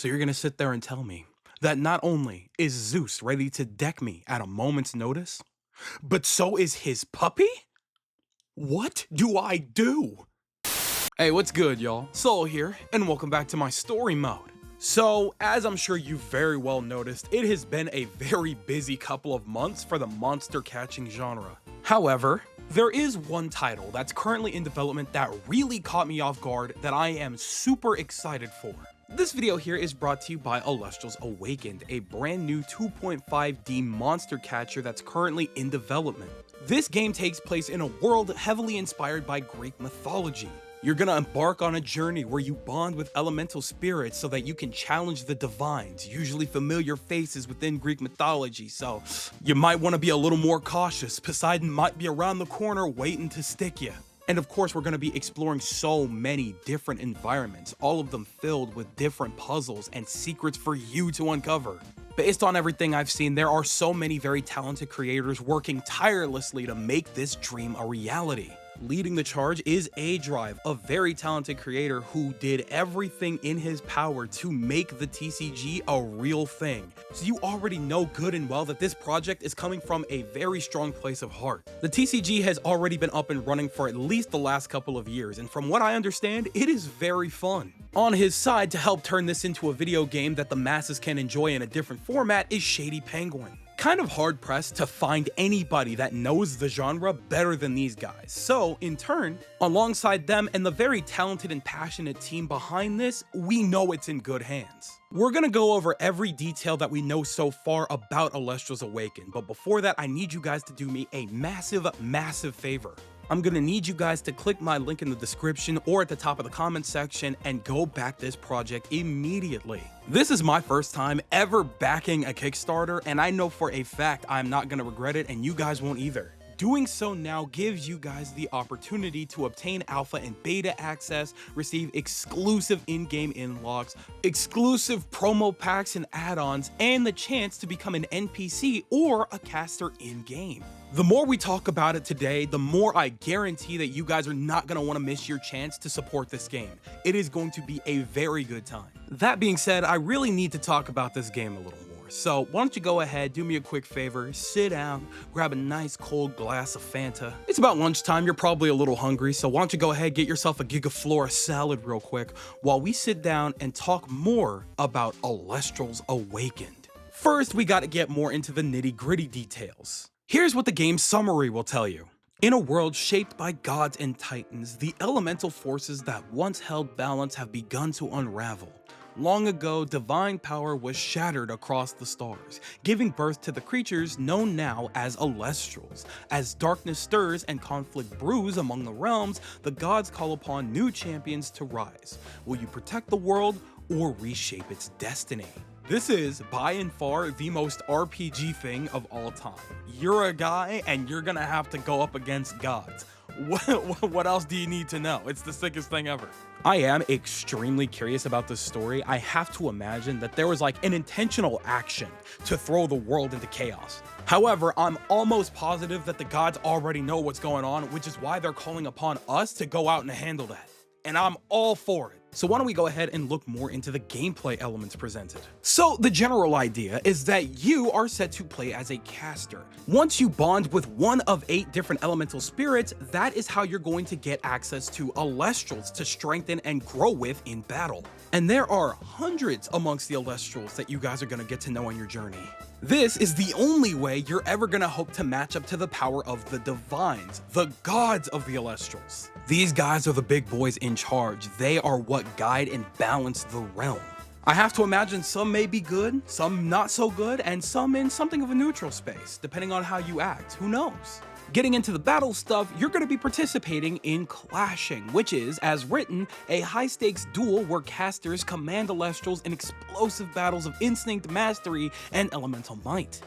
So you're gonna sit there and tell me that not only is Zeus ready to deck me at a moment's notice, but so is his puppy? What do I do? Hey, what's good, y'all? Soul here, and welcome back to my story mode. So, as I'm sure you very well noticed, it has been a very busy couple of months for the monster catching genre. However, there is one title that's currently in development that really caught me off guard that I am super excited for. This video here is brought to you by Elestrals Awakened, a brand new 2.5D monster catcher that's currently in development. This game takes place in a world heavily inspired by Greek mythology. You're gonna embark on a journey where you bond with elemental spirits so that you can challenge the divines, usually familiar faces within Greek mythology, so you might want to be a little more cautious. Poseidon might be around the corner waiting to stick you. And of course, we're going to be exploring so many different environments, all of them filled with different puzzles and secrets for you to uncover. Based on everything I've seen, there are so many very talented creators working tirelessly to make this dream a reality. Leading the charge is A-Drive, a very talented creator who did everything in his power to make the TCG a real thing. So you already know good and well that this project is coming from a very strong place of heart. The TCG has already been up and running for at least the last couple of years, and from what I understand, it is very fun. On his side, to help turn this into a video game that the masses can enjoy in a different format, is Shady Penguin. Kind of hard pressed to find anybody that knows the genre better than these guys. So, in turn, alongside them and the very talented and passionate team behind this, we know it's in good hands. We're gonna go over every detail that we know so far about Elestrals Awakened, but before that, I need you guys to do me a massive favor. I'm gonna need you guys to click my link in the description or at the top of the comment section and go back this project immediately. This is my first time ever backing a Kickstarter, and I know for a fact I'm not gonna regret it, and you guys won't either. Doing so now gives you guys the opportunity to obtain alpha and beta access, receive exclusive in-game in-logs, exclusive promo packs and add-ons, and the chance to become an NPC or a caster in-game. The more we talk about it today, the more I guarantee that you guys are not going to want to miss your chance to support this game. It is going to be a very good time. That being said, I really need to talk about this game a little more. So why don't you go ahead, do me a quick favor, sit down, grab a nice cold glass of Fanta. It's about lunchtime, you're probably a little hungry, so why don't you go ahead, get yourself a Gigaflora salad real quick while we sit down and talk more about Elestrals Awakened. First, we gotta get more into the nitty-gritty details. Here's what the game's summary will tell you. In a world shaped by gods and titans, the elemental forces that once held balance have begun to unravel. Long ago, divine power was shattered across the stars, giving birth to the creatures known now as Elestrals. As darkness stirs and conflict brews among the realms, the gods call upon new champions to rise. Will you protect the world or reshape its destiny? This is, by and far, the most RPG thing of all time. You're a guy, and you're gonna have to go up against gods. What else do you need to know? It's the sickest thing ever. I am extremely curious about this story. I have to imagine that there was like an intentional action to throw the world into chaos. However, I'm almost positive that the gods already know what's going on, which is why they're calling upon us to go out and handle that. And I'm all for it. So why don't we go ahead and look more into the gameplay elements presented. So the general idea is that you are set to play as a caster. Once you bond with one of 8 different elemental spirits, that is how you're going to get access to Elestrals to strengthen and grow with in battle. And there are hundreds amongst the Elestrals that you guys are gonna get to know on your journey. This is the only way you're ever gonna hope to match up to the power of the divines, the gods of the Elestrals. These guys are the big boys in charge. They are what guide and balance the realm. I have to imagine some may be good, some not so good, and some in something of a neutral space, depending on how you act. Who knows? Getting into the battle stuff, you're going to be participating in Clashing, which is, as written, a high-stakes duel where casters command Elestrals in explosive battles of instinct, mastery, and elemental might.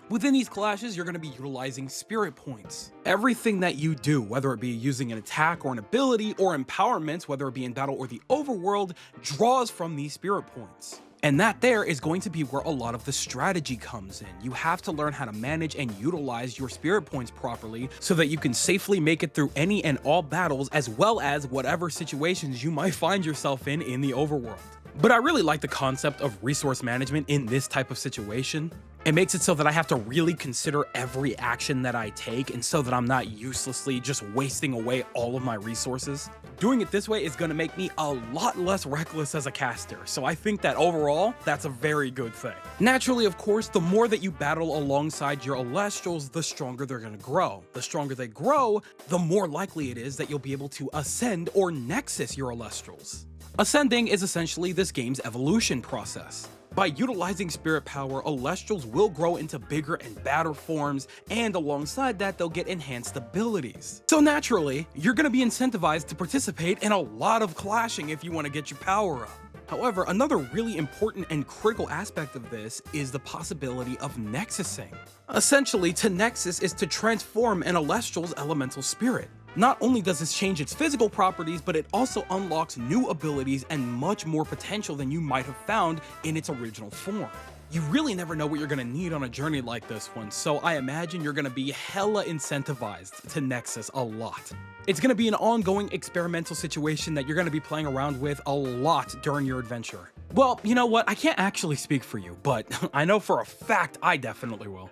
Within these clashes, you're going to be utilizing spirit points. Everything that you do, whether it be using an attack or an ability, or empowerments, whether it be in battle or the overworld, draws from these spirit points. And that there is going to be where a lot of the strategy comes in. You have to learn how to manage and utilize your spirit points properly so that you can safely make it through any and all battles, as well as whatever situations you might find yourself in the overworld. But I really like the concept of resource management in this type of situation. It makes it so that I have to really consider every action that I take, and so that I'm not uselessly just wasting away all of my resources. Doing it this way is going to make me a lot less reckless as a caster, so I think that overall, that's a very good thing. Naturally, of course, the more that you battle alongside your Elestrals, the stronger they're going to grow. The stronger they grow, the more likely it is that you'll be able to ascend or nexus your Elestrals. Ascending is essentially this game's evolution process. By utilizing spirit power, Elestrals will grow into bigger and badder forms, and alongside that, they'll get enhanced abilities. So naturally, you're going to be incentivized to participate in a lot of clashing if you want to get your power up. However, another really important and critical aspect of this is the possibility of nexusing. Essentially, to nexus is to transform an Elestral's elemental spirit. Not only does this change its physical properties, but it also unlocks new abilities and much more potential than you might have found in its original form. You really never know what you're gonna need on a journey like this one, so I imagine you're gonna be hella incentivized to Nexus a lot. It's gonna be an ongoing experimental situation that you're gonna be playing around with a lot during your adventure. Well, you know what, I can't actually speak for you, but I know for a fact I definitely will.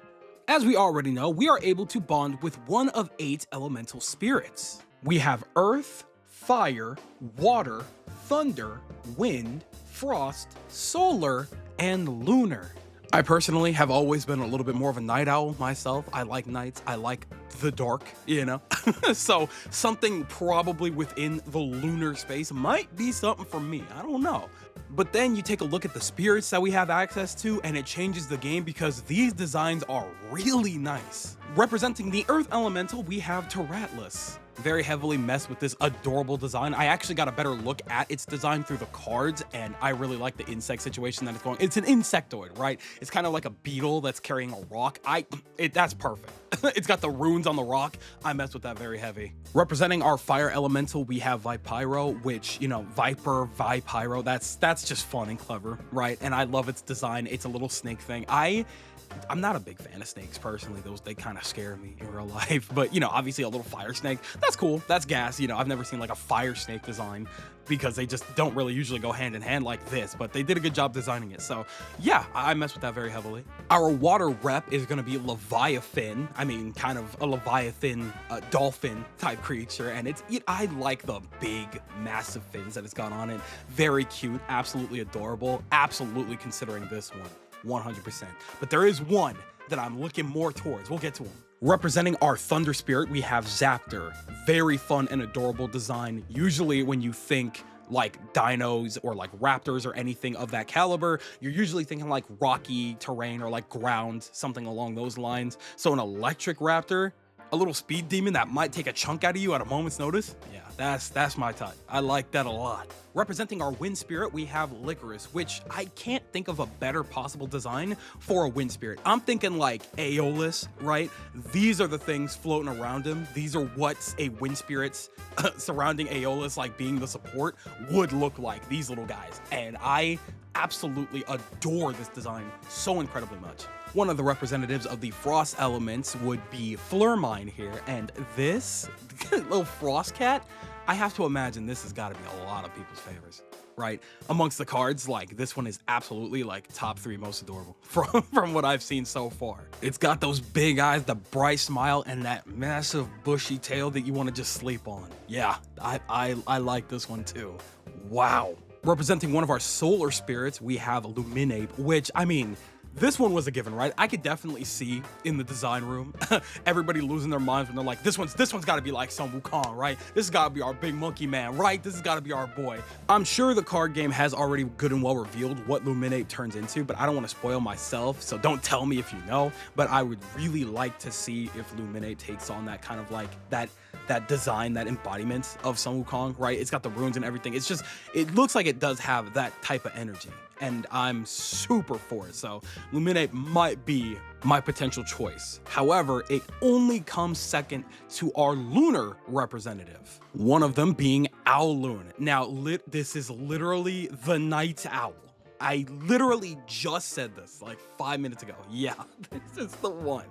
As we already know, we are able to bond with one of 8 elemental spirits. We have Earth, Fire, Water, Thunder, Wind, Frost, Solar, and Lunar. I personally have always been a little bit more of a night owl myself. I like nights, I like the dark, you know? So something probably within the lunar space might be something for me, I don't know. But then you take a look at the spirits that we have access to, and it changes the game because these designs are really nice. Representing the Earth Elemental, we have Tyratlas. Very heavily messed with this adorable design. I actually got a better look at its design through the cards, and I really like the insect situation that it's going. It's an insectoid, right? It's kind of like a beetle that's carrying a rock. That's perfect. It's got the runes on the rock. I messed with that very heavy. Representing our fire elemental, we have Vipyro, which, you know, Viper, Vipyro, that's just fun and clever, right? And I love its design. It's a little snake thing. I'm not a big fan of snakes personally. They kind of scare me in real life, but you know, obviously a little fire snake, that's cool. That's gas. You know, I've never seen like a fire snake design because they just don't really usually go hand in hand like this, but they did a good job designing it. So yeah, I mess with that very heavily. Our water rep is going to be Leviathan. I mean, kind of a Leviathan dolphin type creature. And I like the big, massive fins that it's got on it. Very cute, absolutely adorable. Absolutely considering this one. 100%. But there is one that I'm looking more towards. We'll get to him. Representing our Thunder Spirit, we have Zaptor. Very fun and adorable design. Usually when you think like dinos or like raptors or anything of that caliber, you're usually thinking like rocky terrain or like ground, something along those lines. So an electric raptor, a little speed demon that might take a chunk out of you at a moment's notice. Yeah, that's my type. I like that a lot. Representing our wind spirit, we have Licorice, which I can't think of a better possible design for a wind spirit. I'm thinking like Aeolus, right? These are the things floating around him. These are what a wind spirit's surrounding Aeolus, like being the support, would look like, these little guys. And I absolutely adore this design so incredibly much. One of the representatives of the frost elements would be Flurmine here, and this little frost cat, I have to imagine this has got to be a lot of people's favorites, right? Amongst the cards, like this one is absolutely like top 3 most adorable from what I've seen so far. It's got those big eyes, the bright smile, and that massive bushy tail that you want to just sleep on. Yeah, I like this one too. Wow. Representing one of our solar spirits, we have Luminape, which, I mean, this one was a given, right? I could definitely see in the design room everybody losing their minds when they're like, this one's got to be like Sun Wukong, right? This has got to be our big monkey man, right? This has got to be our boy. I'm sure the card game has already good and well revealed what Luminape turns into, but I don't want to spoil myself, so don't tell me if you know. But I would really like to see if Luminape takes on that kind of like that design, that embodiment of Sun Wukong, right? It's got the runes and everything. It's just, it looks like it does have that type of energy, and I'm super for it. So Luminape might be my potential choice. However, it only comes second to our lunar representative, one of them being Owloon. Now, this is literally the night owl. I literally just said this like 5 minutes ago. Yeah, this is the one.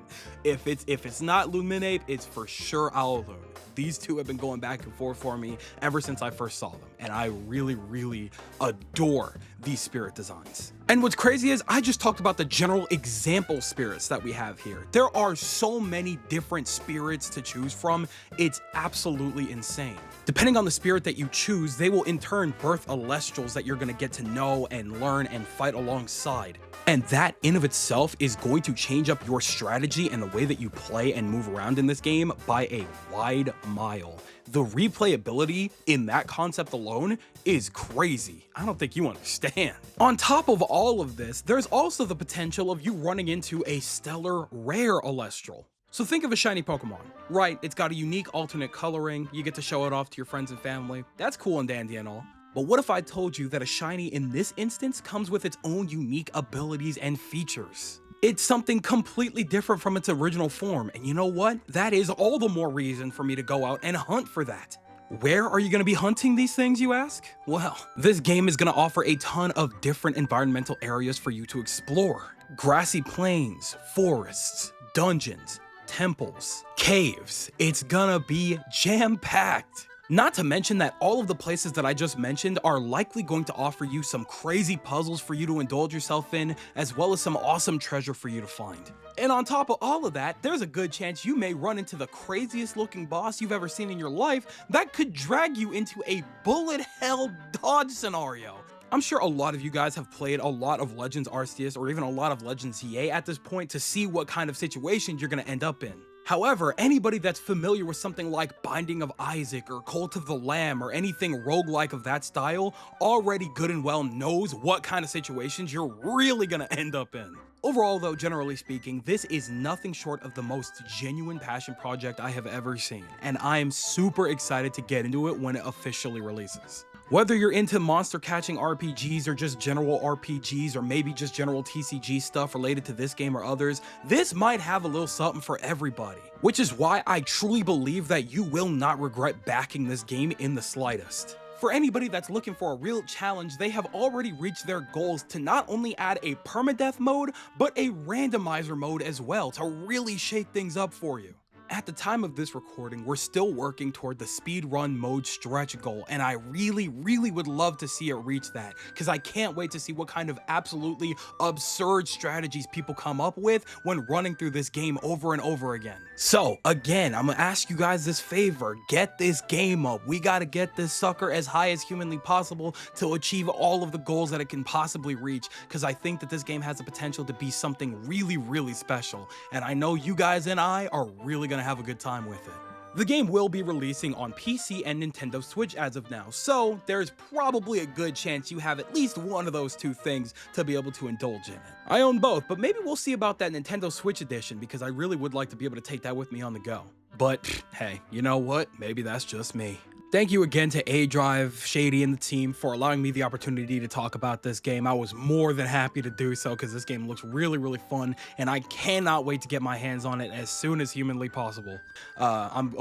If it's not Luminape, it's for sure Owloon. These two have been going back and forth for me ever since I first saw them, and I really adore these spirit designs. And what's crazy is I just talked about the general example spirits that we have here. There are so many different spirits to choose from, it's absolutely insane. Depending on the spirit that you choose, they will in turn birth Elestrals that you're going to get to know and learn and fight alongside. And that in of itself is going to change up your strategy and the way that you play and move around in this game by a wide mile. The replayability in that concept alone is crazy. I don't think you understand. On top of all of this, there's also the potential of you running into a stellar rare Elestral. So think of a shiny Pokemon, right? It's got a unique alternate coloring, you get to show it off to your friends and family. That's cool and dandy and all. But what if I told you that a shiny in this instance comes with its own unique abilities and features? It's something completely different from its original form, and you know what? That is all the more reason for me to go out and hunt for that. Where are you going to be hunting these things, you ask? Well, this game is going to offer a ton of different environmental areas for you to explore. Grassy plains, forests, dungeons, temples, caves. It's gonna be jam-packed. Not to mention that all of the places that I just mentioned are likely going to offer you some crazy puzzles for you to indulge yourself in, as well as some awesome treasure for you to find. And on top of all of that, there's a good chance you may run into the craziest looking boss you've ever seen in your life that could drag you into a bullet hell dodge scenario. I'm sure a lot of you guys have played a lot of Legends Arceus or even a lot of Legends EA at this point to see what kind of situations you're going to end up in. However, anybody that's familiar with something like Binding of Isaac or Cult of the Lamb or anything roguelike of that style already good and well knows what kind of situations you're really going to end up in. Overall though, generally speaking, this is nothing short of the most genuine passion project I have ever seen, and I am super excited to get into it when it officially releases. Whether you're into monster catching RPGs or just general RPGs or maybe just general TCG stuff related to this game or others, this might have a little something for everybody. Which is why I truly believe that you will not regret backing this game in the slightest. For anybody that's looking for a real challenge, they have already reached their goals to not only add a permadeath mode, but a randomizer mode as well to really shake things up for you. At the time of this recording, we're still working toward the speedrun mode stretch goal, and I really would love to see it reach that, because I can't wait to see what kind of absolutely absurd strategies people come up with when running through this game over and over again. So, again, I'm gonna ask you guys this favor, get this game up. We gotta get this sucker as high as humanly possible to achieve all of the goals that it can possibly reach, because I think that this game has the potential to be something really special, and I know you guys and I are really gonna have a good time with it. The game will be releasing on PC and Nintendo Switch as of now, so there's probably a good chance you have at least one of those two things to be able to indulge in it. I own both, but maybe we'll see about that Nintendo Switch edition, because I really would like to be able to take that with me on the go. But hey, you know what? Maybe that's just me. Thank you again to A-Drive, Shady, and the team for allowing me the opportunity to talk about this game. I was more than happy to do so because this game looks really fun, and I cannot wait to get my hands on it as soon as humanly possible. I'm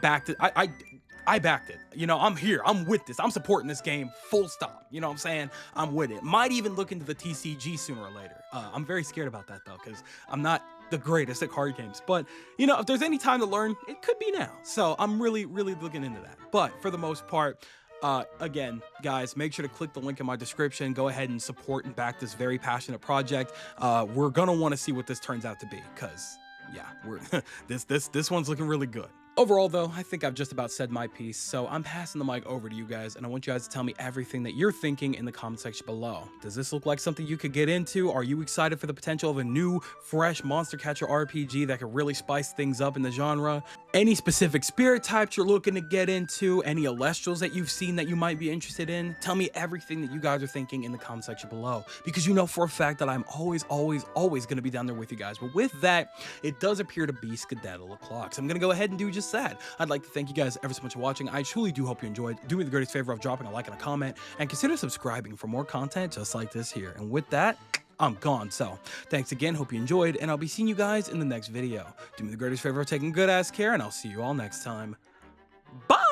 backed it. I backed it. You know, I'm here. I'm with this. I'm supporting this game full stop. You know what I'm saying? I'm with it. Might even look into the TCG sooner or later. I'm very scared about that though, because I'm not the greatest at card games, but you know, if there's any time to learn, it could be now. So I'm really looking into that. But for the most part, again, guys, make sure to click the link in my description. Go ahead and support and back this very passionate project. We're gonna want to see what this turns out to be, because yeah, we're this one's looking really good. Overall though, I think I've just about said my piece, so I'm passing the mic over to you guys, and I want you guys to tell me everything that you're thinking in the comment section below. Does this look like something you could get into? Are you excited for the potential of a new, fresh monster catcher RPG that could really spice things up in the genre? Any specific spirit types you're looking to get into? Any Elestrals that you've seen that you might be interested in? Tell me everything that you guys are thinking in the comment section below, because you know for a fact that I'm always gonna be down there with you guys. But with that, it does appear to be skedaddle o'clock, so I'm gonna go ahead and do just that. I'd like to thank you guys ever so much for watching. I truly do hope you enjoyed. Do me the greatest favor of dropping a like and a comment, and consider subscribing for more content just like this here. And with that, I'm gone. So thanks again, hope you enjoyed, and I'll be seeing you guys in the next video. Do me the greatest favor of taking good ass care, and I'll see you all next time. Bye.